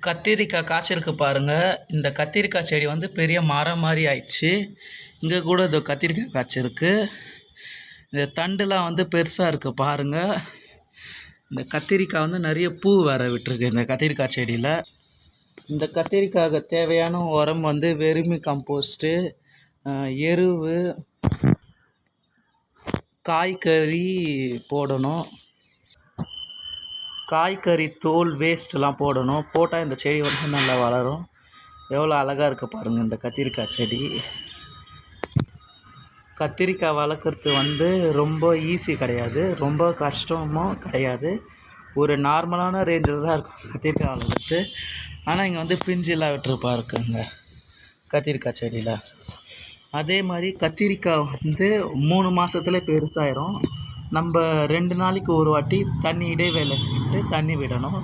கத்திரிக்காய் காய்ச்சிருக்கு பாருங்கள். இந்த கத்திரிக்காய் செடி வந்து பெரிய மரம் மாதிரி ஆயிடுச்சு. இங்கே கூட இது கத்திரிக்காய் காய்ச்சிருக்கு. இந்த தண்டுலாம் வந்து பெருசாக இருக்குது பாருங்கள். இந்த கத்திரிக்காய் வந்து நிறைய பூ வேற விட்டுருக்கு இந்த கத்திரிக்காய் செடியில். இந்த கத்திரிக்காய்க்கு தேவையான உரம் வந்து வெர்மி கம்போஸ்ட்டு, எருவு, காய்கறி போடணும். காய்கறி தோல் வேஸ்ட்லாம் போடணும். போட்டால் இந்த செடி வந்து நல்லா வளரும். எவ்வளோ அழகாக இருக்குது பாருங்கள் இந்த கத்திரிக்காய் செடி. கத்திரிக்காய் வளர்க்குறது வந்து ரொம்ப ஈஸி கிடையாது, ரொம்ப கஷ்டமும் கிடையாது. ஒரு நார்மலான ரேஞ்சில் தான் இருக்கும் கத்திரிக்காய் வளர்க்குறது. ஆனால் இங்கே வந்து பிஞ்சிலாம் விட்டுருப்பா இருக்குங்க கத்திரிக்காய் செடியில். அதே மாதிரி கத்திரிக்காய் வந்து 3 மாதத்துல பெருசாயிரும். நம்ம 2 நாளைக்கு ஒரு வாட்டி தண்ணி இடைவேளை விட்டு தண்ணி விடணும்.